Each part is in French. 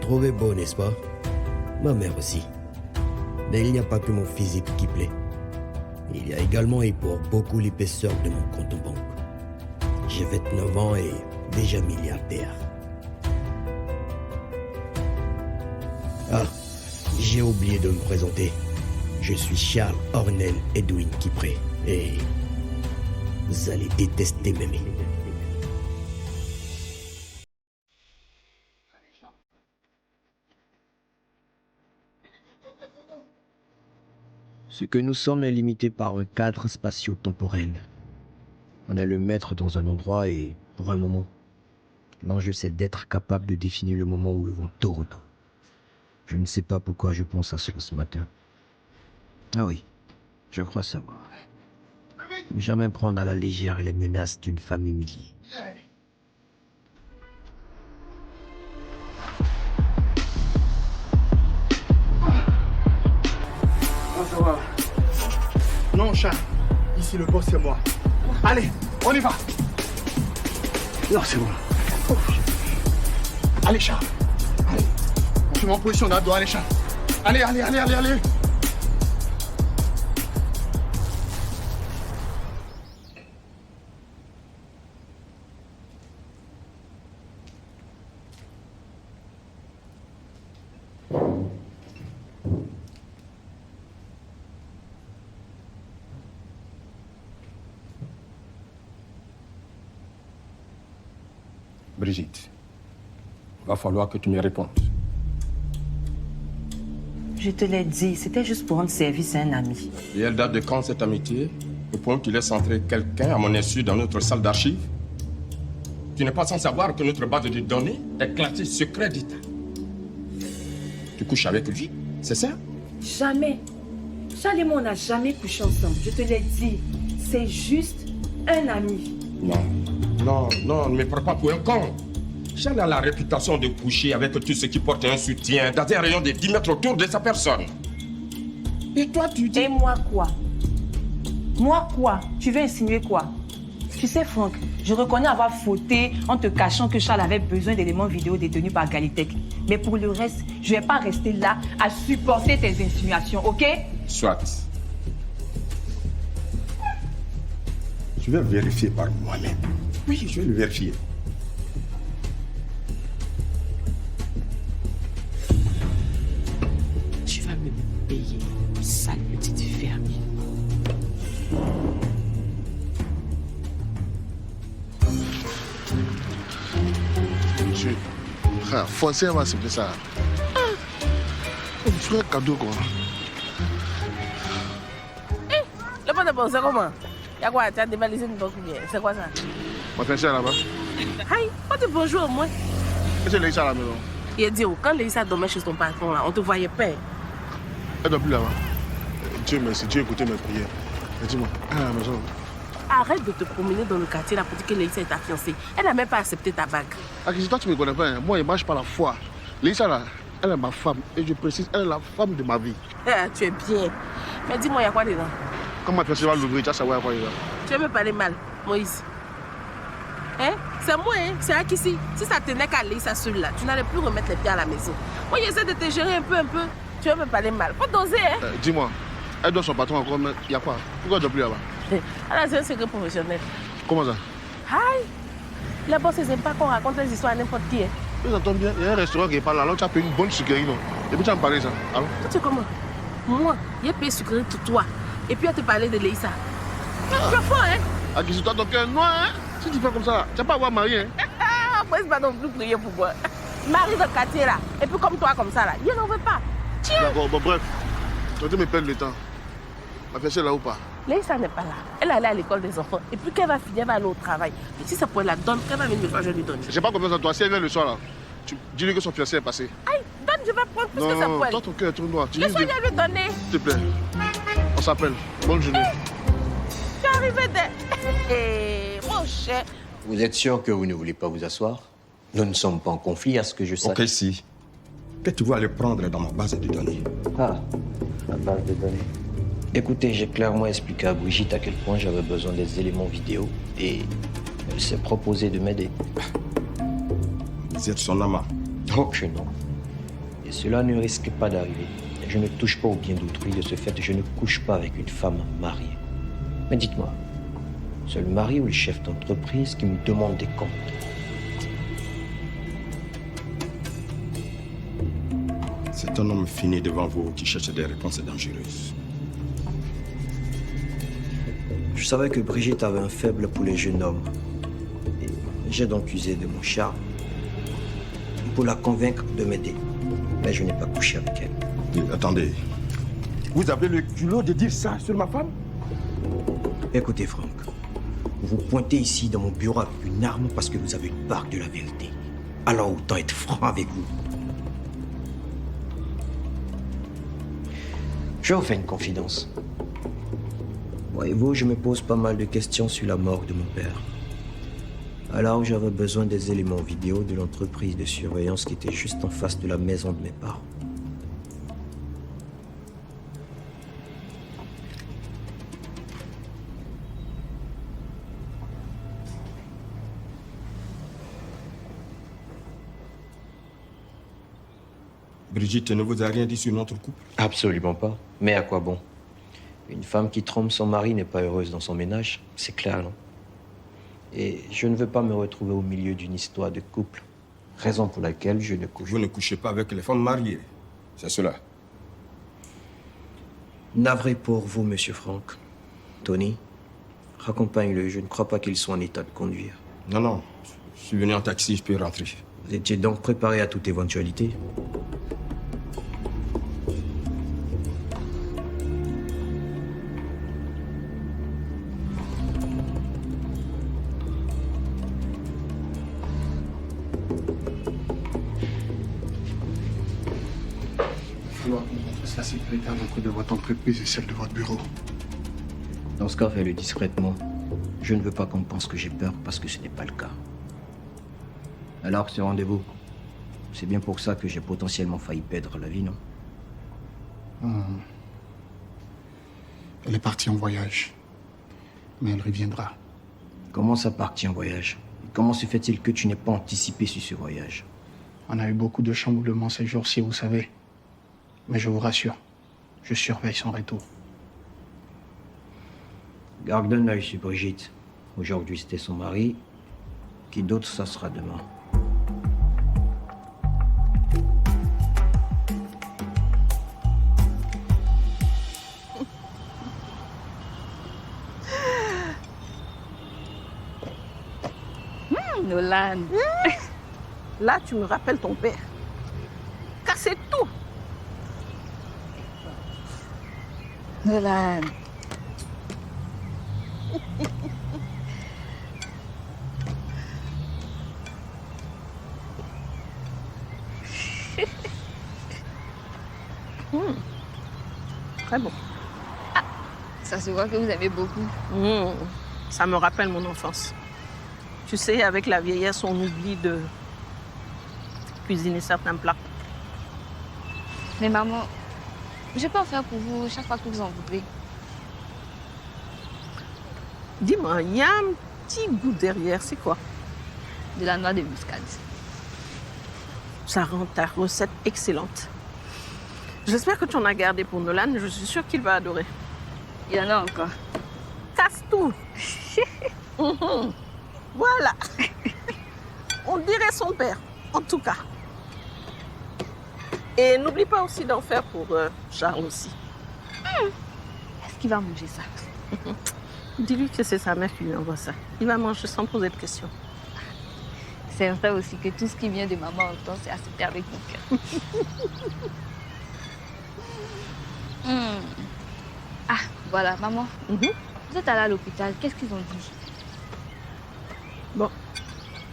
trouvez beau, n'est-ce pas? Ma mère aussi. Mais il n'y a pas que mon physique qui plaît. Il y a également et pour beaucoup l'épaisseur de mon compte en banque. J'ai 29 ans et déjà milliardaire. Ah, j'ai oublié de me présenter. Je suis Charles Ornel Edwin Kipré et vous allez détester m'aimer. Ce que nous sommes est limité par un cadre spatio-temporel. On est le maître dans un endroit et pour un moment. L'enjeu, c'est d'être capable de définir le moment où le vent tourne. Je ne sais pas pourquoi je pense à cela ce matin. Ah oui, je crois savoir. Ne jamais prendre à la légère les menaces d'une femme humiliée. Non, chat. Ici, le boss, c'est moi. Allez, on y va. Non, c'est bon. Oh. Allez, chat. Allez. On se met en position d'ado. Allez, chat. Allez, allez, allez, allez, allez. Brigitte, il va falloir que tu me répondes. Je te l'ai dit, c'était juste pour rendre service à un ami. Et elle date de quand cette amitié? Au point où tu laisses entrer quelqu'un à mon insu dans notre salle d'archives? Tu n'es pas sans savoir que notre base de données est classée secret d'État. Tu couches avec lui, c'est ça? Jamais. Charles et moi, on n'a jamais couché ensemble. Je te l'ai dit, c'est juste un ami. Non, ne me prends pas pour un con. Charles a la réputation de coucher avec tout ce qui porte un soutien dans un rayon de 10 mètres autour de sa personne. Et toi, tu dis... Et moi quoi? Moi quoi? Tu veux insinuer quoi? Tu sais, Franck, je reconnais avoir fauté en te cachant que Charles avait besoin d'éléments vidéo détenus par Galitech. Mais pour le reste, je ne vais pas rester là à supporter tes insinuations, ok? Soit. Je vais vérifier par moi-même. Oui, je vais le vérifier. Tu vas me payer, sale petite fermier. Monsieur, frère, foncez va accepter ça. On me ferait un cadeau, quoi. Le pot de bon, c'est comment? Y'a quoi? Tu as dévalisé une banque bien. C'est quoi ça? Ma fiancée est là-bas. Aïe, pas de bonjour au moins. Est-ce que Léissa à la maison? Il a dit, quand Léissa dormait chez ton patron, là, on te voyait pas. Elle ne dort plus là-bas. Dieu merci, Dieu écoutait mes prières. Mais dis-moi, elle est à la maison. Arrête de te promener dans le quartier là pour dire que Léissa est ta fiancée. Elle n'a même pas accepté ta bague. Ah, si toi tu ne me connais pas, hein. Moi, je ne marche pas la foi. Léissa là, elle est ma femme. Et je précise, elle est la femme de ma vie. Ah, tu es bien. Mais dis-moi, il y a quoi dedans? Quand ma fiancée va l'ouvrir, tu vas savoir à quoi il va. Tu veux me parler mal, Moïse? Hein? C'est moi, hein? C'est Akissi. Si ça tenait qu'à Léissa seule là, tu n'allais plus remettre les pieds à la maison. Moi, j'essaie de te gérer un peu. Tu veux me parler mal? Faut doser, hein? Dis-moi, elle doit son patron encore, mais il y a quoi? Pourquoi elle ne dort plus là-bas? Alors, c'est un secret professionnel. Comment ça? Aïe! Les boss, ils n'aiment pas qu'on raconte les histoires à n'importe qui. Hein. Oui, ça tombe bien. Il y a un restaurant qui est pas là. Alors tu as payé une bonne sucrerie, non? Et puis tu vas me parler ça. Alors? Tu sais comment? Moi, j'ai payé sucrerie pour toi. Et puis, elle te parlait de Léissa. Tu es fort, hein? Ah, qui toi ton cœur noir, hein? Si tu fais comme ça, tu vas pas avoir marié, hein? Moi, je ne vais pas non plus prier pour moi. Marie de quartier, là. Et puis, comme toi, comme ça, là. Il n'en veut pas. Tiens! D'accord, bon, bref. Tu vas me perdre le temps. Ma fiancée est là ou pas? Léissa n'est pas là. Elle est allée à l'école des enfants. Et puis, qu'elle va finir, elle va aller au travail. Et si ça pourrait la donne, qu'elle va venir me faire, je lui donne. J'ai pas confiance en toi. Si elle vient le soir, là, tu dis-lui que son fiancé est passé. Aïe, donne, je vais prendre plus que ça pour elle. Toi, ton cœur est trop noir. Le soir, je vais lui donner. S'il te plaît. On s'appelle. Bonne journée. Tu es arrivé de... mon cher. Vous êtes sûr que vous ne voulez pas vous asseoir? Nous ne sommes pas en conflit à ce que je sache. Ok, si. Que tu vas le prendre dans ma base de données. Ah, la base de données. Écoutez, j'ai clairement expliqué à Brigitte à quel point j'avais besoin des éléments vidéo et elle s'est proposé de m'aider. Vous êtes son amant. Oh que non. Et cela ne risque pas d'arriver. Je ne touche pas au bien d'autrui. De ce fait, je ne couche pas avec une femme mariée. Mais dites-moi, c'est le mari ou le chef d'entreprise qui me demande des comptes? C'est un homme fini devant vous qui cherche des réponses dangereuses. Je savais que Brigitte avait un faible pour les jeunes hommes. Et j'ai donc usé de mon charme pour la convaincre de m'aider. Mais je n'ai pas couché avec elle. Attendez. Vous avez le culot de dire ça sur ma femme? Écoutez, Franck. Vous pointez ici dans mon bureau avec une arme parce que vous avez une part de la vérité. Alors autant être franc avec vous. Je vous fais une confidence. Voyez-vous, je me pose pas mal de questions sur la mort de mon père. Alors j'avais besoin des éléments vidéo de l'entreprise de surveillance qui était juste en face de la maison de mes parents. Brigitte ne vous a rien dit sur notre couple? Absolument pas. Mais à quoi bon? Une femme qui trompe son mari n'est pas heureuse dans son ménage, c'est clair, non? Et je ne veux pas me retrouver au milieu d'une histoire de couple. Raison pour laquelle je ne couche. Vous ne couchez pas avec les femmes mariées, c'est cela? Navré pour vous, monsieur Franck. Tony, raccompagne-le. Je ne crois pas qu'il soit en état de conduire. Non, non. Je suis venu en taxi, je peux rentrer. Vous étiez donc préparé à toute éventualité? Il faut qu'on renforce la sécurité à l'entrée de votre entreprise et celle de votre bureau. Dans ce cas, faites-le discrètement. Je ne veux pas qu'on pense que j'ai peur parce que ce n'est pas le cas. Alors, ce rendez-vous, c'est bien pour ça que j'ai potentiellement failli perdre la vie, non? Elle est partie en voyage. Mais elle reviendra. Comment ça partit en voyage? Et comment se fait-il que tu n'aies pas anticipé sur ce voyage? On a eu beaucoup de chamboulements ces jours-ci, vous savez. Mais je vous rassure, je surveille son retour. Garde un œil sur Brigitte. Aujourd'hui, c'était son mari. Qui d'autre, ça sera demain. Nolan. Là, tu me rappelles ton père. Car c'est tout. Nolan. Très bon. Ça se voit que vous aimez beaucoup. Ça me rappelle mon enfance. Tu sais, avec la vieillesse, on oublie de cuisiner certains plats. Mais maman, je peux en faire pour vous chaque fois que vous en voudrez. Dis-moi, il y a un petit goût derrière, c'est quoi? De la noix de muscade. Ça rend ta recette excellente. J'espère que tu en as gardé pour Nolan, je suis sûre qu'il va adorer. Il y en a encore. Casse tout. Voilà. On dirait son père, en tout cas. Et n'oublie pas aussi d'en faire pour Charles aussi. Est-ce qu'il va manger ça? Dis-lui que c'est sa mère qui lui envoie ça. Il va manger sans poser de questions. C'est vrai aussi que tout ce qui vient de maman en temps, c'est accepté avec mon cœur. Ah, voilà, maman. Vous êtes allée à l'hôpital, qu'est-ce qu'ils ont dit? Bon,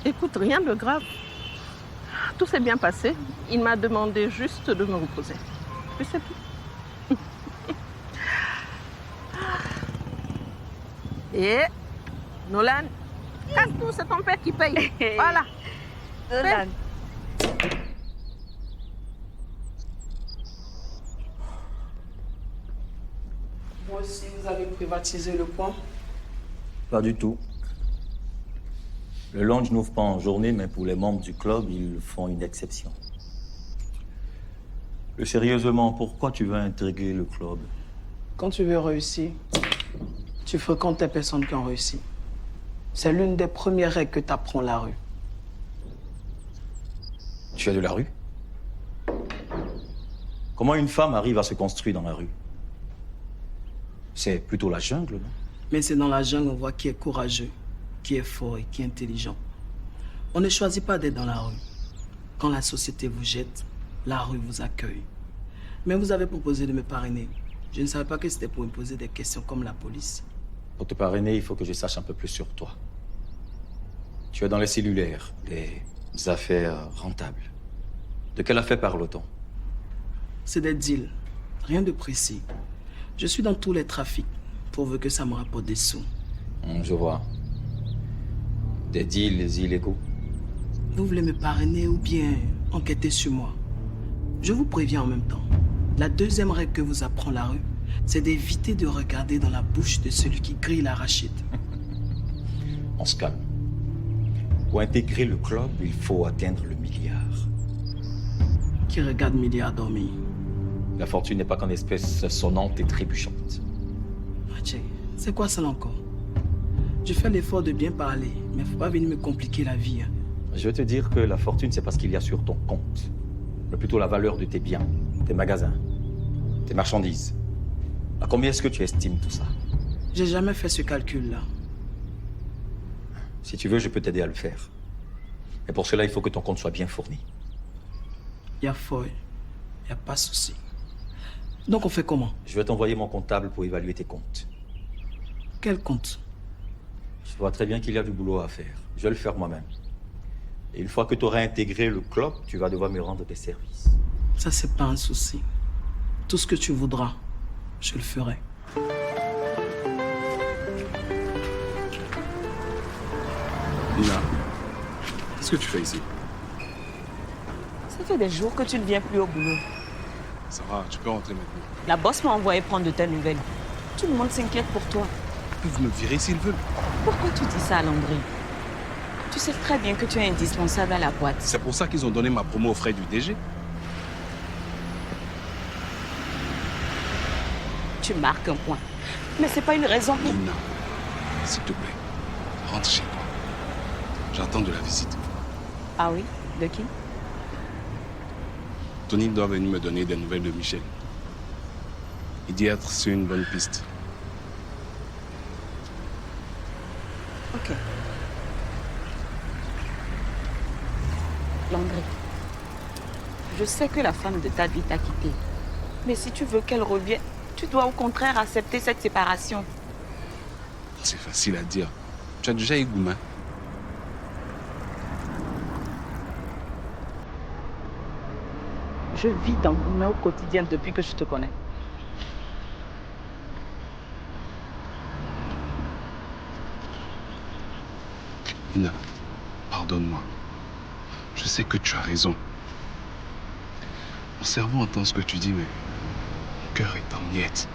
écoute, rien de grave. Tout s'est bien passé. Il m'a demandé juste de me reposer. Puis c'est tout. Et Nolan, casse tout, c'est ton père qui paye. Voilà. Nolan. Moi aussi, vous avez privatisé le coin? Pas du tout. Le lounge n'ouvre pas en journée, mais pour les membres du club, ils font une exception. Plus sérieusement, pourquoi tu veux intégrer le club? Quand tu veux réussir, tu fréquentes les personnes qui ont réussi. C'est l'une des premières règles que t'apprends la rue. Tu es de la rue? Comment une femme arrive à se construire dans la rue? C'est plutôt la jungle, non? Mais c'est dans la jungle qu'on voit qui est courageux, qui est fort et qui est intelligent. On ne choisit pas d'être dans la rue. Quand la société vous jette, la rue vous accueille. Mais vous avez proposé de me parrainer. Je ne savais pas que c'était pour me poser des questions comme la police. Pour te parrainer, il faut que je sache un peu plus sur toi. Tu es dans les cellulaires, des affaires rentables. De quelle affaire parle-t-on? C'est des deals, rien de précis. Je suis dans tous les trafics, pourvu que ça me rapporte des sous. Je vois. Des deals illégaux. Vous voulez me parrainer ou bien enquêter sur moi? Je vous préviens en même temps. La deuxième règle que vous apprend la rue, c'est d'éviter de regarder dans la bouche de celui qui grille l'arachide. On se calme. Pour intégrer le club, il faut atteindre le milliard. Qui regarde milliard dormir? La fortune n'est pas qu'en espèces sonnantes et trébuchantes. Mathieu, c'est quoi ça encore? Je fais l'effort de bien parler, mais faut pas venir me compliquer la vie. Je veux te dire que la fortune, c'est pas ce qu'il y a sur ton compte, mais plutôt la valeur de tes biens, tes magasins, tes marchandises. À combien est-ce que tu estimes tout ça? J'ai jamais fait ce calcul-là. Si tu veux, je peux t'aider à le faire. Et pour cela, il faut que ton compte soit bien fourni. Y a feuille, y a pas de souci. Donc on fait comment? Je vais t'envoyer mon comptable pour évaluer tes comptes. Quel compte? Je vois très bien qu'il y a du boulot à faire. Je vais le faire moi-même. Et une fois que tu auras intégré le club, tu vas devoir me rendre des services. Ça, c'est pas un souci. Tout ce que tu voudras, je le ferai. Nina, qu'est-ce que tu fais ici? Ça fait des jours que tu ne viens plus au boulot. Ça va, tu peux rentrer maintenant. La boss m'a envoyé prendre de tes nouvelles. Tout le monde s'inquiète pour toi. Ils peuvent me virer s'ils veulent. Pourquoi tu dis ça à Landry? Tu sais très bien que tu es indispensable à la boîte. C'est pour ça qu'ils ont donné ma promo aux frais du DG. Tu marques un point. Mais c'est pas une raison pour... Nina, s'il te plaît, rentre chez toi. J'attends de la visite. Ah oui? De qui? Tony doit venir me donner des nouvelles de Michel. Il dit être sur une bonne piste. Ok. Landry, je sais que la femme de ta vie t'a quitté. Mais si tu veux qu'elle revienne, tu dois au contraire accepter cette séparation. C'est facile à dire. Tu as déjà eu Goumin. Je vis dans le même quotidien depuis que je te connais. Nina, pardonne-moi. Je sais que tu as raison. Mon cerveau entend ce que tu dis, mais mon cœur est en miettes.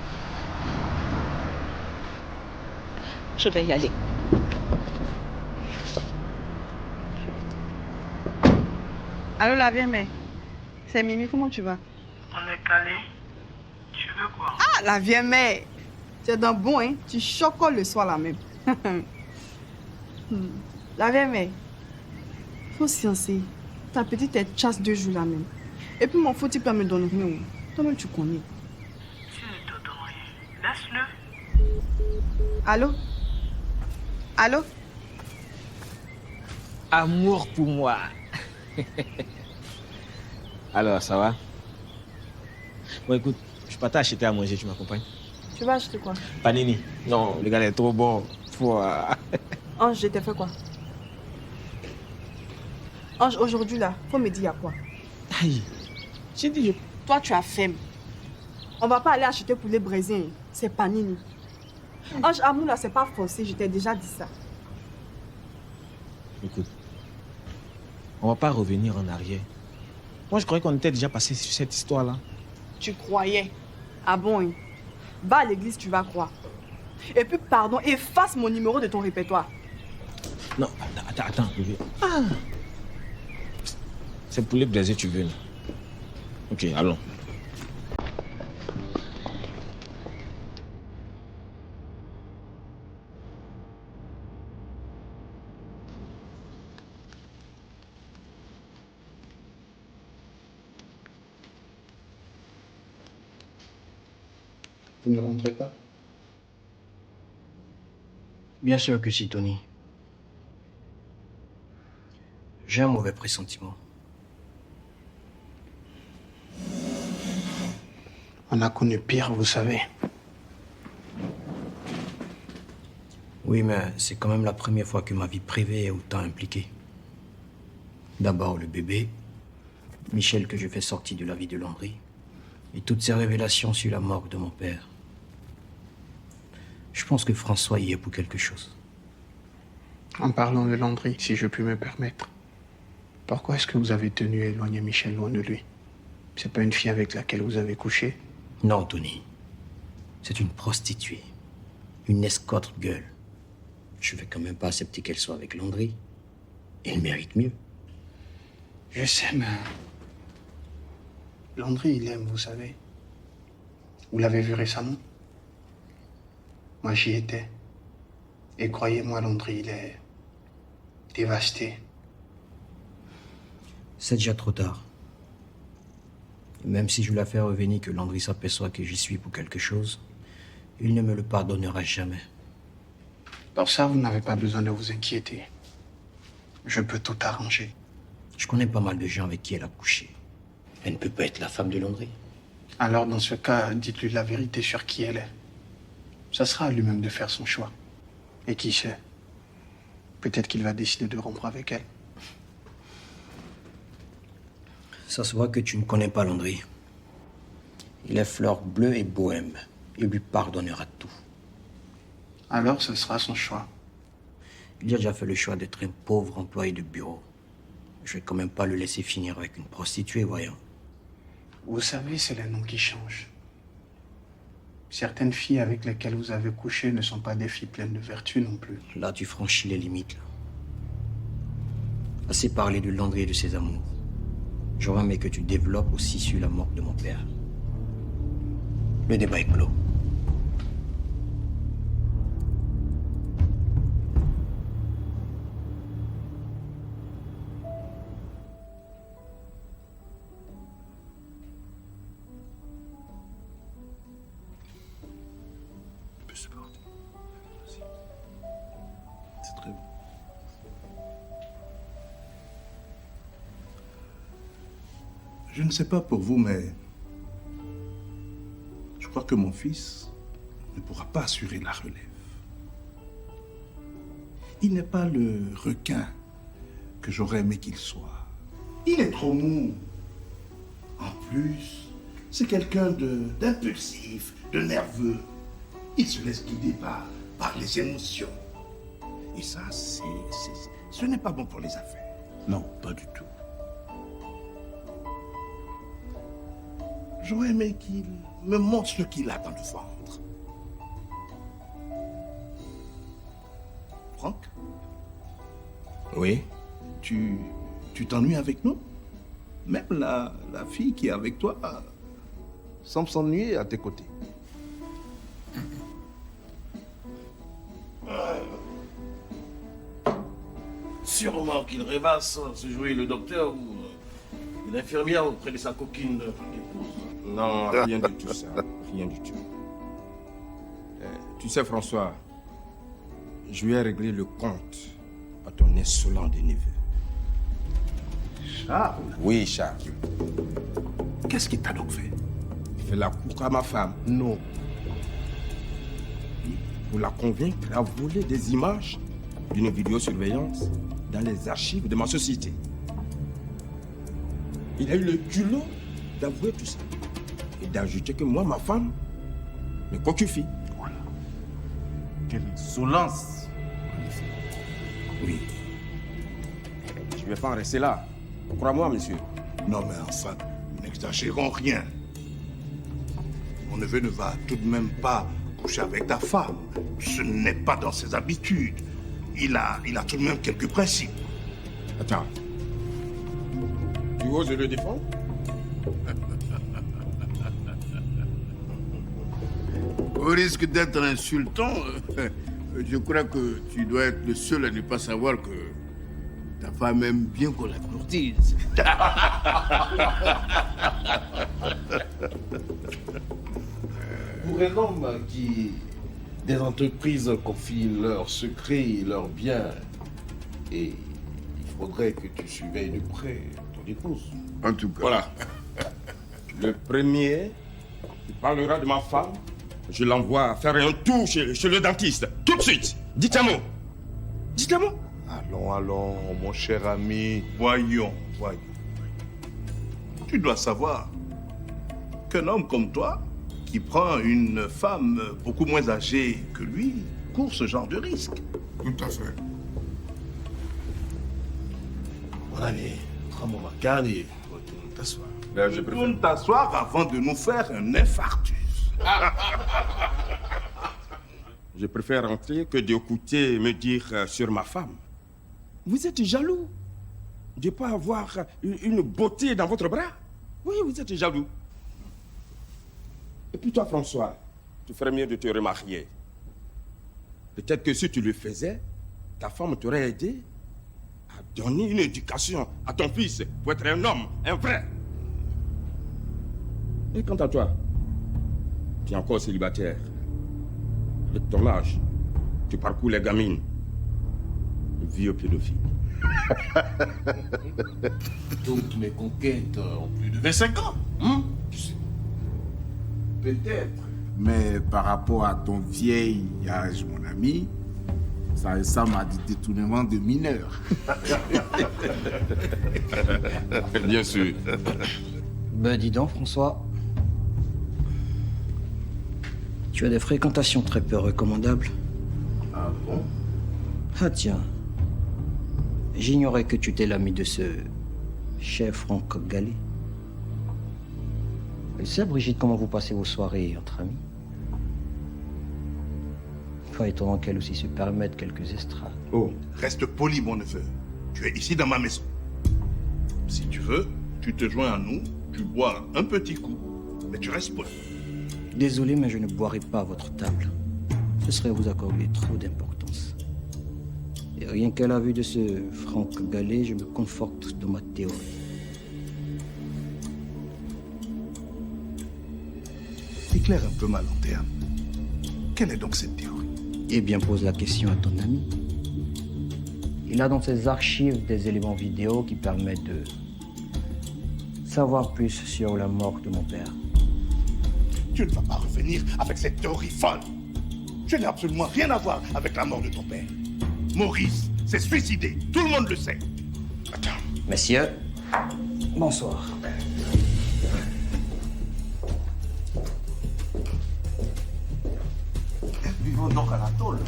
Je vais y aller. Allô, la vieille mère. C'est Mimi, comment tu vas? On est calé. Tu veux quoi? Ah, la vieille mère. Tu es d'un bon, hein? Tu chocoles le soir là même. La vieille mère. Faut sciencer. Ta petite est chasse 2 jours là même. Et puis mon faux type me donne rien. Toi-même tu connais. Tu ne te donnes rien. Laisse-le. Allô? Allô? Amour pour moi. Alors, ça va? Bon, écoute, je peux t'acheter à manger, tu m'accompagnes? Tu vas acheter quoi? Panini. Non, le gars est trop bon. Ange, je t'ai fait quoi? Ange, aujourd'hui là, faut me dire à quoi? Aïe, j'ai dit... Toi, tu as faim. On va pas aller acheter poulet braisé. C'est Panini. Ange, amour là, c'est pas forcé, je t'ai déjà dit ça. Écoute, on va pas revenir en arrière. Moi, je croyais qu'on était déjà passé sur cette histoire-là. Tu croyais? Ah bon, hein? Va à l'église, tu vas croire. Et puis, pardon, efface mon numéro de ton répertoire. Non, attends. Ah. C'est poulet braisé, tu veux. Ok, allons. Vous ne rentrez pas? Bien sûr que si, Tony. J'ai un mauvais pressentiment. On a connu pire, vous savez. Oui, mais c'est quand même la première fois que ma vie privée est autant impliquée. D'abord le bébé, Michel que je fais sortir de la vie de Landry, et toutes ces révélations sur la mort de mon père. Je pense que François y est pour quelque chose. En parlant de Landry, si je puis me permettre, pourquoi est-ce que vous avez tenu à éloigner Michel loin de lui? C'est pas une fille avec laquelle vous avez couché? Non, Tony. C'est une prostituée. Une escorte girl. Je vais quand même pas accepter qu'elle soit avec Landry. Elle mérite mieux. Je sais, mais... Landry, il aime, vous savez. Vous l'avez vu récemment? Moi, j'y étais. Et croyez-moi, Landry, il est... dévasté. C'est déjà trop tard. Même si je la fais revenir que Landry s'aperçoit que j'y suis pour quelque chose, il ne me le pardonnera jamais. Pour ça, vous n'avez pas besoin de vous inquiéter. Je peux tout arranger. Je connais pas mal de gens avec qui elle a couché. Elle ne peut pas être la femme de Landry. Alors, dans ce cas, dites-lui la vérité sur qui elle est. Ça sera à lui-même de faire son choix. Et qui sait, peut-être qu'il va décider de rompre avec elle. Ça se voit que tu ne connais pas Landry. Il est fleur bleue et bohème. Il lui pardonnera tout. Alors, ce sera son choix. Il a déjà fait le choix d'être un pauvre employé de bureau. Je vais quand même pas le laisser finir avec une prostituée, voyons. Vous savez, c'est les noms qui changent. Certaines filles avec lesquelles vous avez couché ne sont pas des filles pleines de vertu non plus. Là, tu franchis les limites. Là. Assez parlé de Landry et de ses amours. J'aurais aimé que tu développes aussi sur la mort de mon père. Le débat est clos. C'est très bon. Je ne sais pas pour vous, mais je crois que mon fils ne pourra pas assurer la relève. Il n'est pas le requin que j'aurais aimé qu'il soit. Il est trop mou. En plus, c'est quelqu'un d'impulsif, de nerveux. Il se laisse guider par les émotions. Et ça, ce n'est pas bon pour les affaires. Non, pas du tout. J'aurais aimé qu'il me montre ce qu'il a dans le ventre. Franck? Oui? Tu t'ennuies avec nous? Même la fille qui est avec toi semble s'ennuyer à tes côtés. Sûrement qu'il rêvasse se jouer le docteur ou l'infirmière auprès de sa coquine épouse. Non, rien du tout ça. Rien du tout. Tu sais, François, je lui ai réglé le compte à ton insolent de neveu. Charles? Oui, Charles. Qu'est-ce qu'il t'a donc fait? Il fait la cour à ma femme. Non. Pour la convaincre, il a volé des images d'une vidéosurveillance dans les archives de ma société. Il a eu le culot d'avouer tout ça. Et d'ajouter que moi, ma femme, me concufie. Voilà. Quelle insolence, en effet. Oui. Je ne vais pas en rester là. Crois-moi, monsieur. Non, mais enfin, n'exagérons rien. Mon neveu ne va tout de même pas coucher avec ta femme. Ce n'est pas dans ses habitudes. Il a tout de même quelques principes. Attends. Tu oses le défendre? Au risque d'être insultant, je crois que tu dois être le seul à ne pas savoir que ta femme aime bien qu'on la courtise. Pour un homme qui des entreprises confient leurs secrets, leurs biens, et il faudrait que tu surveilles de près ton épouse. En tout cas. Voilà. Le premier qui parlera de ma femme, je l'envoie faire un tour chez le dentiste. Tout de suite. Dites un mot. Dites un mot. Allons, mon cher ami, voyons. Tu dois savoir qu'un homme comme toi, qui prend une femme beaucoup moins âgée que lui, court ce genre de risque. Tout à fait. Mon ami, prends mon macane et retourne t'asseoir. Ben, je préfère... Retourne t'asseoir avant de nous faire un infarctus. Je préfère rentrer que d'écouter me dire sur ma femme. Vous êtes jaloux de ne pas avoir une beauté dans votre bras? Oui, vous êtes jaloux. Et puis toi, François, tu ferais mieux de te remarier. Peut-être que si tu le faisais, ta femme t'aurait aidé à donner une éducation à ton fils pour être un homme, un vrai. Et quant à toi, tu es encore célibataire. Avec ton âge, tu parcours les gamines. Vieux pédophile. Toutes mes conquêtes ont plus de 25 ans. Hein? Peut-être. Mais par rapport à ton vieil âge, mon ami, ça ressemble à du détournement de mineurs. Bien sûr. Ben dis donc, François. Tu as des fréquentations très peu recommandables. Ah bon? Ah tiens. J'ignorais que tu étais l'ami de ce chef Franck Gallet. Tu sais, Brigitte, comment vous passez vos soirées entre amis? Pas étonnant qu'elle aussi se permette quelques estrades. Oh, reste poli, mon neveu. Tu es ici dans ma maison. Si tu veux, tu te joins à nous, tu bois un petit coup, mais tu restes poli. Désolé, mais je ne boirai pas à votre table. Ce serait vous accorder trop d'importance. Et rien qu'à la vue de ce Franck Gallet, je me conforte dans ma théorie. Éclaire un peu ma lanterne. Quelle est donc cette théorie? Eh bien, pose la question à ton ami. Il a dans ses archives des éléments vidéo qui permettent de savoir plus sur la mort de mon père. Tu ne vas pas revenir avec cette théorie folle. Je n'ai absolument rien à voir avec la mort de ton père. Maurice s'est suicidé. Tout le monde le sait. Attends. Messieurs, bonsoir. Vivons donc à la tôle.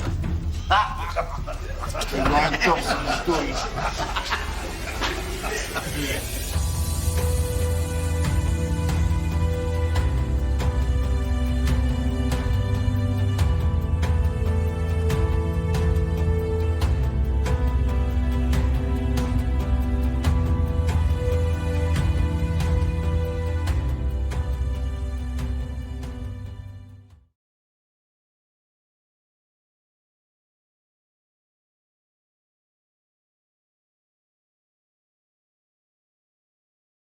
Je l'adore, cette histoire.